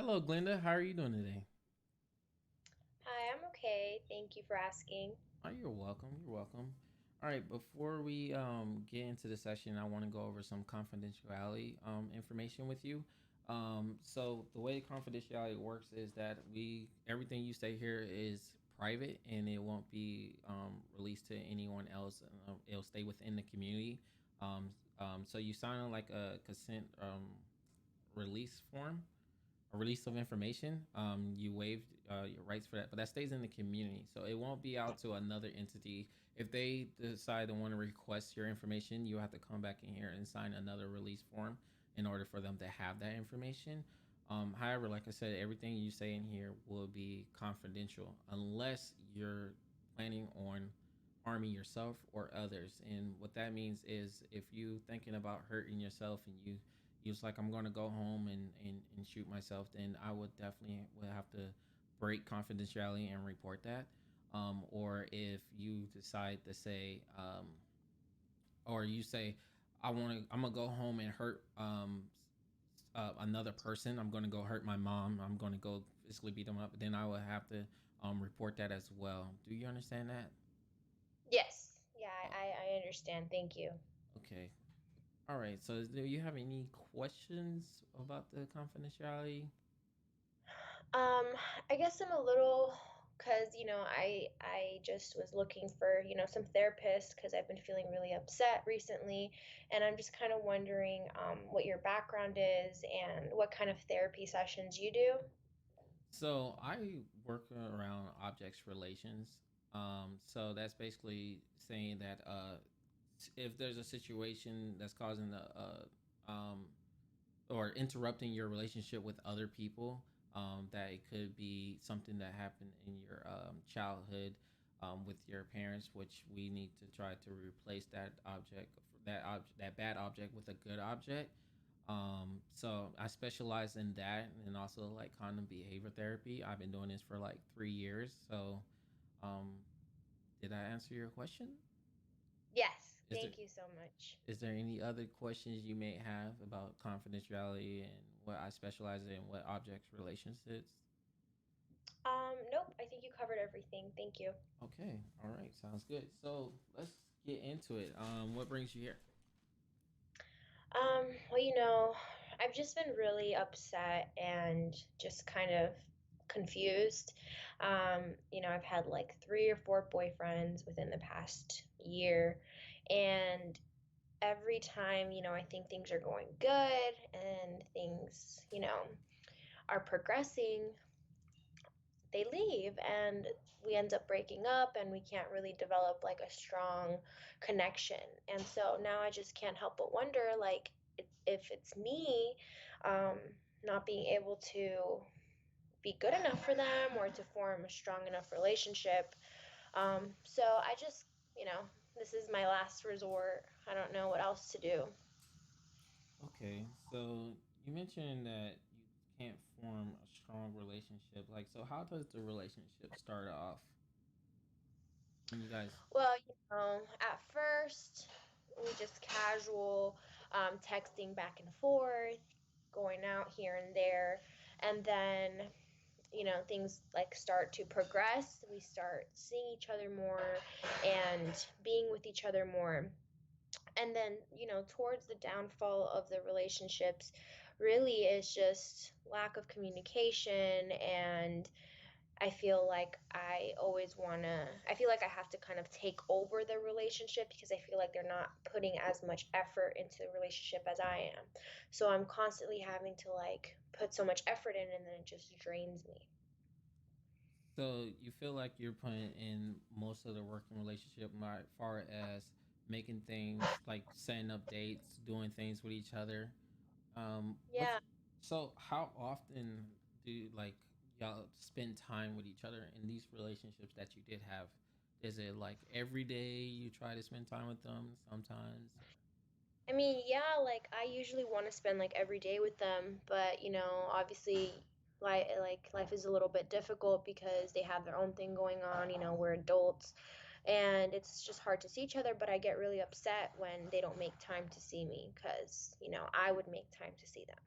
Hello, Glenda. How are you doing today? Hi, I'm okay. Thank you for asking. Oh, you're welcome. You're welcome. All right. Before we get into the session, I want to go over some confidentiality information with you. So the way confidentiality works is that we everything you say here is private and it won't be released to anyone else. It'll stay within the community. So you sign on like a consent release form, a release of information. You waived your rights for that, but that stays in the community, so it won't be out to another entity. If they decide to want to request your information, you have to come back in here and sign another release form in order for them to have that information. However, like I said, everything you say in here will be confidential unless you're planning on harming yourself or others. And what that means is if you thinking about hurting yourself and you was like, I'm gonna go home and shoot myself, then I would definitely would have to break confidentiality and report that. Or if you decide to say, or you say, I'm gonna go home and hurt another person. I'm gonna go hurt my mom. I'm gonna go physically beat them up. Then I would have to report that as well. Do you understand that? Yes. Yeah, Oh, I understand. Thank you. okay. All right. So, do you have any questions about the confidentiality? Um, I guess I'm a little because I just was looking for some therapists because I've been feeling really upset recently, and I'm just kind of wondering what your background is and what kind of therapy sessions you do. So I work around objects relations. So that's basically saying that if there's a situation that's causing or interrupting your relationship with other people, that it could be something that happened in your childhood with your parents, which we need to try to replace that bad object with a good object. So I specialize in that and also like condom behavior therapy. I've been doing this for like 3 years. So, um, did I answer your question? Yes, Is there thank you so much. is there any other questions you may have about confidentiality and what I specialize in, what objects relations is? Nope, I think you covered everything. Thank you. Okay, all right, sounds good. So let's get into it. What brings you here? Well, I've just been really upset and just kind of confused. I've had like three or four boyfriends within the past year, and every time, I think things are going good and things, are progressing, they leave and we end up breaking up and we can't really develop like a strong connection. And so now I just can't help but wonder like if it's me not being able to be good enough for them or to form a strong enough relationship. So I just, this is my last resort. I don't know what else to do. Okay, so you mentioned that you can't form a strong relationship. Like, so how does the relationship start off when you guys? Well, at first we just casual texting back and forth, going out here and there, and then things like start to progress. We start seeing each other more and being with each other more. And then, towards the downfall of the relationships, really is just lack of communication and I feel like I have to kind of take over the relationship because I feel like they're not putting as much effort into the relationship as I am. So I'm constantly having to like put so much effort in and then it just drains me. So you feel like you're putting in most of the working relationship, as far as making things like setting up dates, doing things with each other. Yeah. What's so? How often do like y'all spend time with each other in these relationships that you did have? Is it like every day you try to spend time with them? Sometimes, or I mean, yeah, like I usually want to spend like every day with them, but obviously life is a little bit difficult because they have their own thing going on, we're adults and it's just hard to see each other, but I get really upset when they don't make time to see me because, I would make time to see them.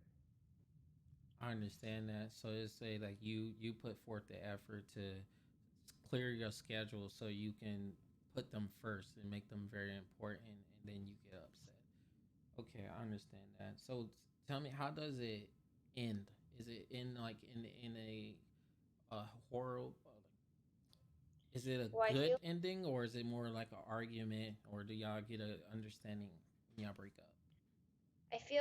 I understand that. So it's say like you put forth the effort to clear your schedule so you can put them first and make them very important, and then you get upset. Okay, I understand that. So tell me, how does it end? Is it in like in a horror? Is it a Well, I good feel ending, or is it more like an argument, or do y'all get a understanding when y'all break up?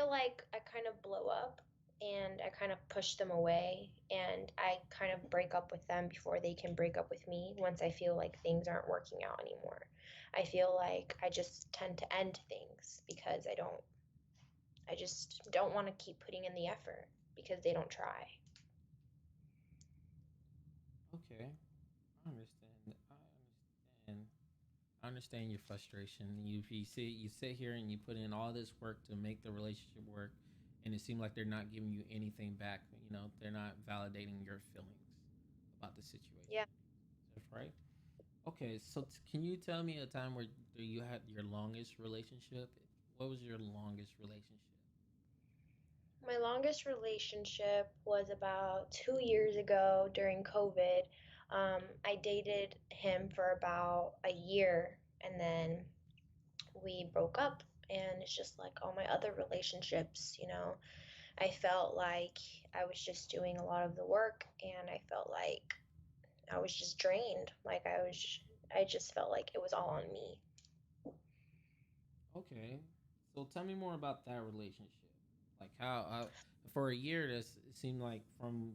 like I kind of blow up and I kind of push them away and I kind of break up with them before they can break up with me once I feel like things aren't working out anymore. I feel like I just tend to end things because I just don't want to keep putting in the effort because they don't try. Okay, I understand. I understand. I understand your frustration. You sit here and you put in all this work to make the relationship work, and it seems like they're not giving you anything back. You know, they're not validating your feelings about the situation. Yeah. That's right. Okay, so can you tell me a time where you had your longest relationship? What was your longest relationship? My longest relationship was about 2 years ago during COVID. I dated him for about a year and then we broke up. And it's just like all my other relationships, I felt like I was just doing a lot of the work and I felt like I was just drained. I just felt like it was all on me. Okay, so tell me more about that relationship. Like how for a year, this it seemed like from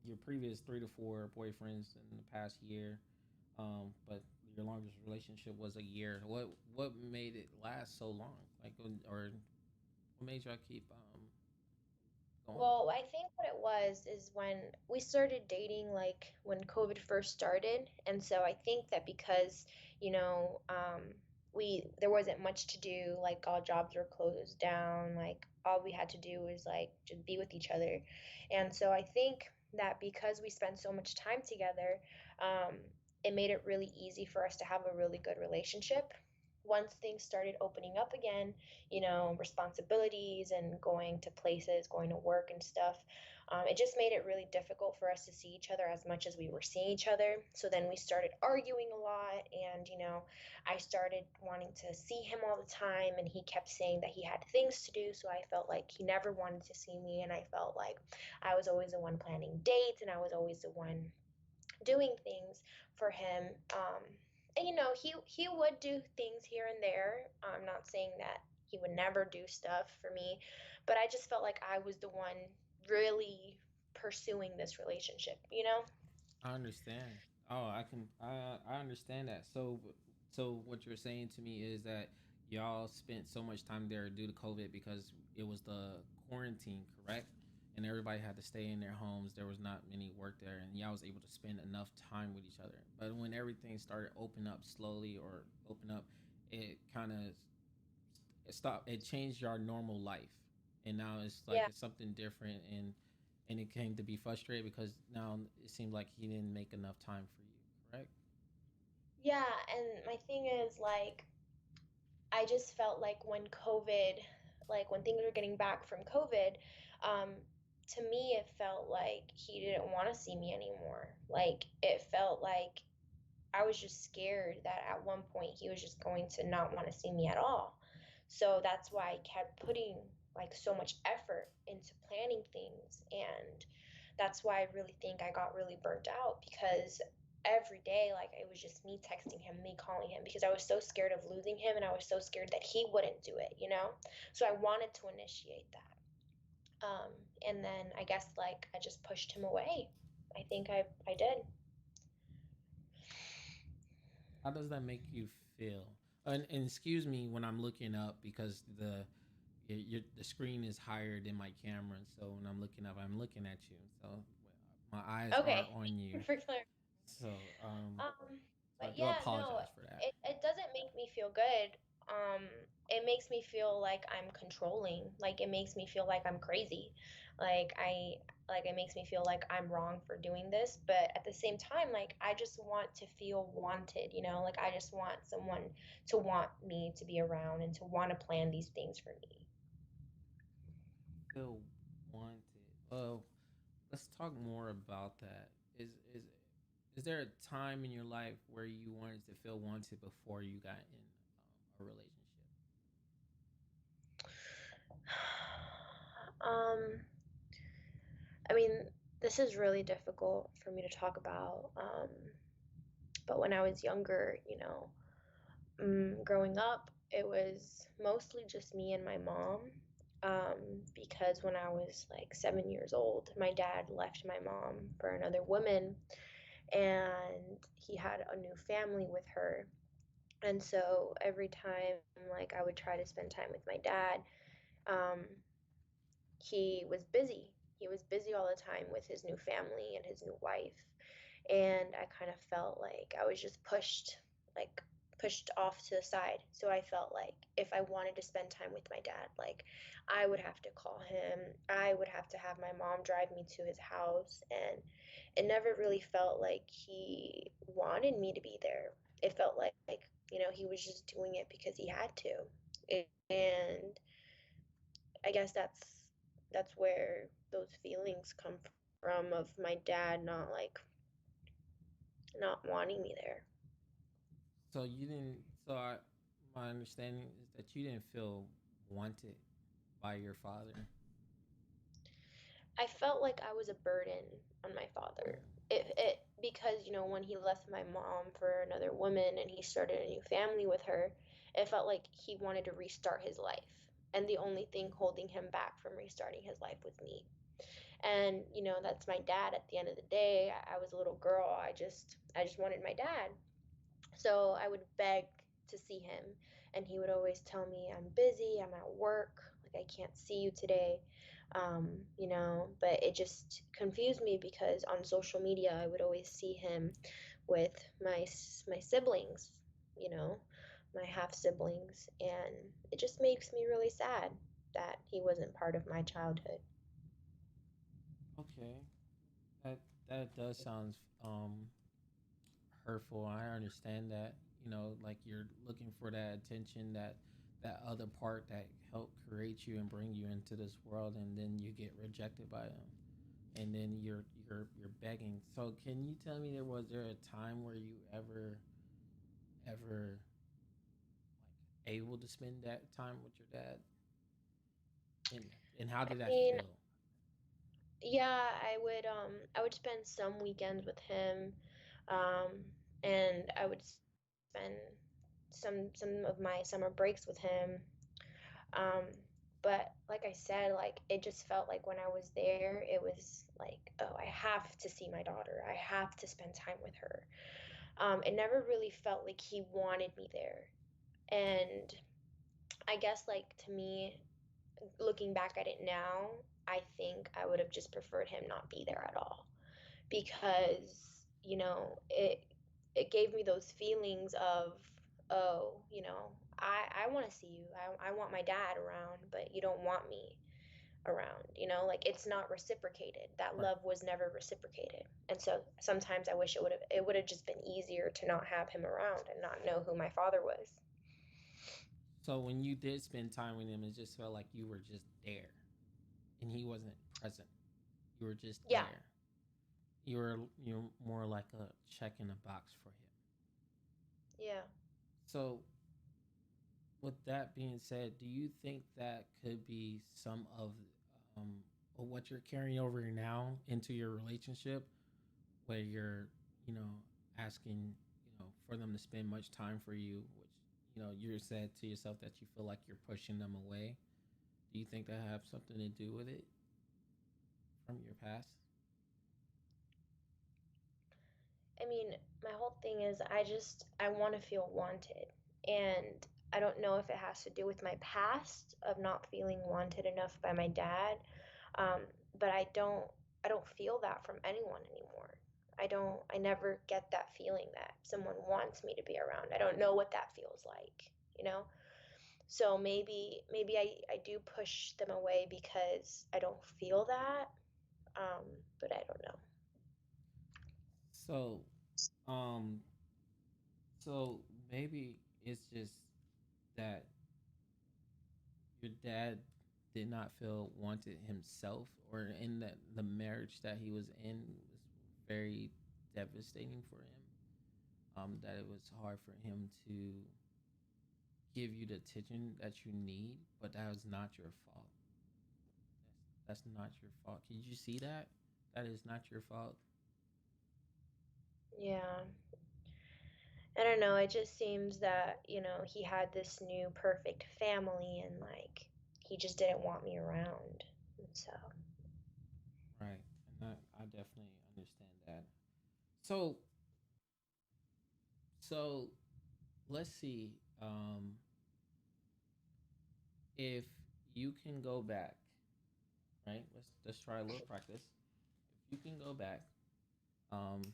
your previous 3 to 4 boyfriends in the past year, but your longest relationship was a year. What made it last so long? Like, or what made y'all keep going? Well, I think what it was is when we started dating, like when COVID first started. And so I think that because, you know, there wasn't much to do, like all jobs were closed down, like all we had to do was like just be with each other. And so I think that because we spent so much time together, um, it made it really easy for us to have a really good relationship. Once things started opening up again, responsibilities and going to places, going to work and stuff. It just made it really difficult for us to see each other as much as we were seeing each other. So then we started arguing a lot, and I started wanting to see him all the time, and he kept saying that he had things to do. So I felt like he never wanted to see me, and I felt like I was always the one planning dates, and I was always the one doing things for him. And he would do things here and there. I'm not saying that he would never do stuff for me, but I just felt like I was the one really pursuing this relationship. I understand. Oh, I understand that. So what you're saying to me is that y'all spent so much time there due to COVID because it was the quarantine, correct? And everybody had to stay in their homes. There was not many work there, and y'all was able to spend enough time with each other. But when everything started open up slowly or open up, it kind of it stopped. It changed your normal life, and now it's like Yeah. it's something different, and it came to be frustrated because now it seemed like he didn't make enough time for you, correct? Yeah, and my thing is like I just felt like when things were getting back from COVID, um, to me, it felt like he didn't want to see me anymore. Like, it felt like I was just scared that at one point he was just going to not want to see me at all. So that's why I kept putting like so much effort into planning things. And that's why I really think I got really burnt out because every day, like it was just me texting him, me calling him because I was so scared of losing him and I was so scared that he wouldn't do it. So I wanted to initiate that. And then I guess like I just pushed him away. I think I did. How does that make you feel? And excuse me when I'm looking up because the screen is higher than my camera, so when I'm looking up, I'm looking at you. So my eyes are Okay. on you. For clear. So so I But do yeah, no, apologize for that. it doesn't make me feel good. Um, it makes me feel like I'm controlling. Like it makes me feel like I'm crazy. Like it makes me feel like I'm wrong for doing this, but at the same time, like I just want to feel wanted. Like I just want someone to want me to be around and to want to plan these things for me. Feel wanted. Oh. let's talk more about that. Is is there a time in your life where you wanted to feel wanted before you got in a relationship? Um, I mean, this is really difficult for me to talk about. But when I was younger, growing up, it was mostly just me and my mom. Because when I was like 7 years old, my dad left my mom for another woman, and he had a new family with her. And so every time, like, I would try to spend time with my dad, um, he was busy. He was busy all the time with his new family and his new wife. And I kind of felt like I was just like pushed off to the side. So I felt like if I wanted to spend time with my dad, like I would have to call him. I would have to have my mom drive me to his house, and it never really felt like he wanted me to be there. It felt like, he was just doing it because he had to. And I guess that's where those feelings come from, of my dad not wanting me there. So you didn't. So I, my understanding is that you didn't feel wanted by your father. I felt like I was a burden on my father. It because when he left my mom for another woman and he started a new family with her, it felt like he wanted to restart his life. And the only thing holding him back from restarting his life was me. And that's my dad at the end of the day. I was a little girl. I just wanted my dad. So I would beg to see him, and he would always tell me, I'm busy, I'm at work, like I can't see you today. But it just confused me because on social media I would always see him with my siblings, you know, my half siblings, and it just makes me really sad that he wasn't part of my childhood. Okay, that that does sound hurtful. I understand that. You know, like you're looking for that attention, that other part that helped create you and bring you into this world, and then you get rejected by them, and then you're begging. So, can you tell me, there a time where you ever like able to spend that time with your dad, and and how I did that mean, feel? yeah, I would spend some weekends with him, um, and I would spend some of my summer breaks with him. Um, but like I said, like it just felt like when I was there, it was like, oh, I have to see my daughter. I have to spend time with her. It never really felt like he wanted me there. And I guess, like, to me, looking back at it now, I think I would have just preferred him not be there at all, because it gave me those feelings of, oh, I want to see you. I want my dad around, but you don't want me around. Like, it's not reciprocated. That Right. love was never reciprocated. And so sometimes I wish it would have just been easier to not have him around and not know who my father was. So when you did spend time with him, it just felt like you were just there, and he wasn't present. You were just Yeah. there. You're more like a check in a box for him. Yeah. So with that being said, do you think that could be some um, of what you're carrying over now into your relationship, where you're, you know, asking, for them to spend much time for you, which, you said to yourself that you feel like you're pushing them away. Do you think that have something to do with it from your past? I mean, my whole thing is I want to feel wanted. And I don't know if it has to do with my past of not feeling wanted enough by my dad. Um, but I don't feel that from anyone anymore. I never get that feeling that someone wants me to be around. I don't know what that feels like, you know? So maybe I do push them away because I don't feel that. Um, but I don't know. So, um, so maybe it's just that your dad. did not feel wanted himself, or in the marriage that he was in was very devastating for him. That it was hard for him to give you the attention that you need, but that was not your fault. That's not your fault. Can you see that? That is not your fault. Yeah. I don't know, it just seems that, he had this new perfect family and like he just didn't want me around. And so, Right. And I definitely understand that. So so let's see. If you can go back, right? Let's try a little practice. If you can go back, um,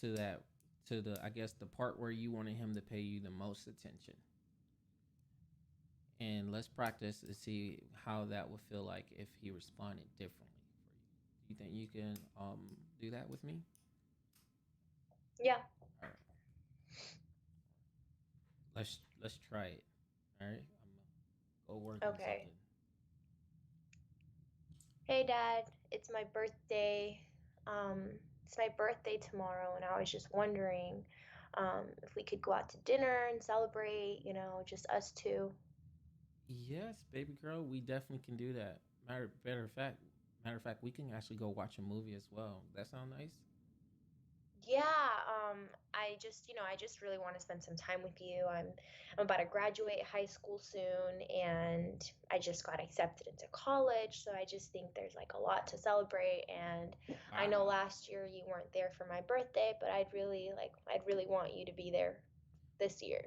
to that to the, I guess, the part where you wanted him to pay you the most attention, and let's practice to see how that would feel like if he responded differently for you. Do you think you can do that with me? yeah. All right, let's try it. All right, I'm gonna go work on Okay. something. Hey dad, it's my birthday. Um it's my birthday tomorrow and I was just wondering if we could go out to dinner and celebrate, just us two. Yes, baby girl, we definitely can do that. Matter of fact, we can actually go watch a movie as well. That sound nice? Yeah, I just really want to spend some time with you. I'm about to graduate high school soon and I just got accepted into college, so I just think there's like a lot to celebrate and I know Wow. last year you weren't there for my birthday, but I'd really want you to be there this year.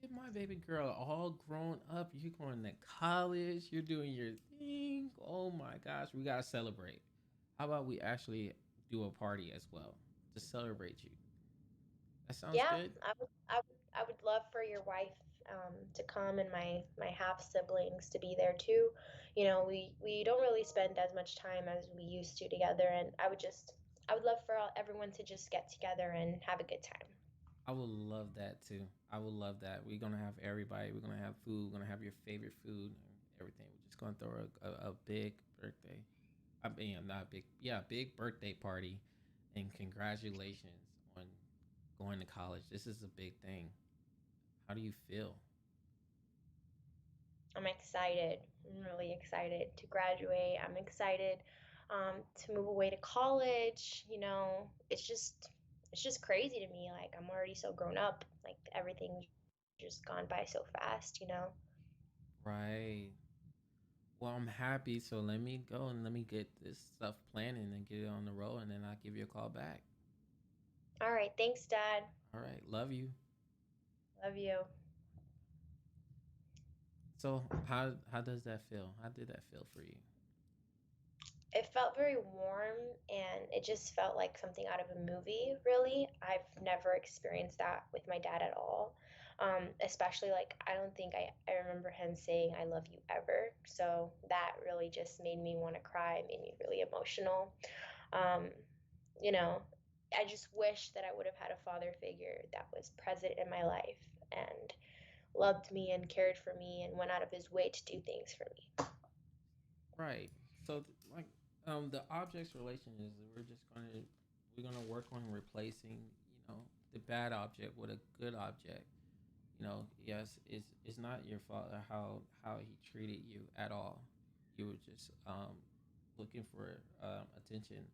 Look at my baby girl, all grown up. You're going to college. You're doing your thing. Oh my gosh, we gotta celebrate. How about we actually do a party as well to celebrate you? That sounds Yeah, good. I would love for your wife to come and my half siblings to be there too. We don't really spend as much time as we used to together, and I would love for everyone to just get together and have a good time. I would love that too. I would love that. We're gonna have everybody. We're gonna have food. We're gonna have your favorite food and everything. We're just gonna throw a big birthday. I mean, not big. Yeah, big birthday party, and congratulations on going to college. This is a big thing. How do you feel? I'm excited. I'm really excited to graduate. I'm excited to move away to college. It's just crazy to me. Like I'm already so grown up. Like everything's just gone by so fast. Right. Well, I'm happy. So let me go and let me get this stuff planning and get it on the road, and then I'll give you a call back. All right, thanks, Dad. All right. Love you. Love you. So how does that feel? How did that feel for you? It felt very warm and it just felt like something out of a movie, really. I've never experienced that with my dad at all. Especially like I don't think I remember him saying I love you ever. So that really just made me want to cry, made me really emotional. Um, you know, I just wish that I would have had a father figure that was present in my life and loved me and cared for me and went out of his way to do things for me. Right. So like the objects relation is that we're gonna work on replacing, the bad object with a good object. Yes, it's not your fault how he treated you at all. You were just looking for attention.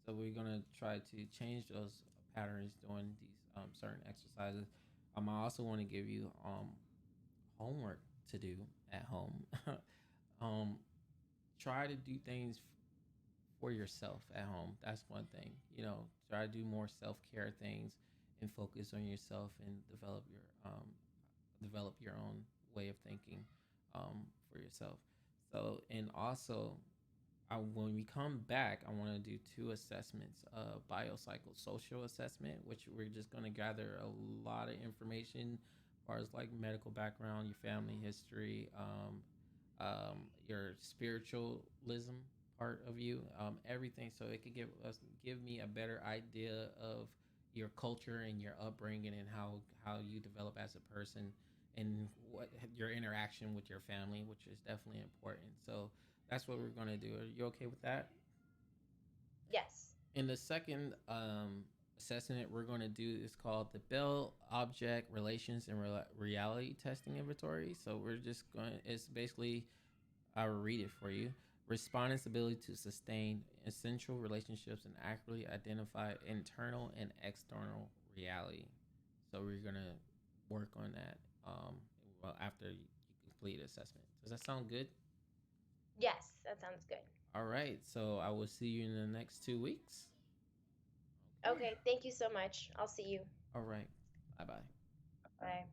So we're gonna try to change those patterns doing these certain exercises. I also want to give you homework to do at home. um, Try to do things for yourself at home. That's one thing. Try to do more self care things and focus on yourself and develop your own way of thinking for yourself. So, and also, when we come back, I want to do two assessments: biopsychosocial assessment, which we're just going to gather a lot of information as far as like medical background, your family history, your spiritualism part of you, everything, so it could give me a better idea of your culture and your upbringing and how you develop as a person, and what your interaction with your family, which is definitely important. So that's what we're gonna do. Are you okay with that? Yes. In the second assessment we're going to do is called the Bell Object Relations and Reality Testing Inventory. So we're just going. It's basically, I will read it for you. Respondents' ability to sustain essential relationships and accurately identify internal and external reality. So we're gonna work on that. Well, after you complete assessment. Does that sound good? Yes, that sounds good. All right. So I will see you in the next 2 weeks. Okay. Okay, thank you so much. I'll see you. All right. Bye bye. Bye.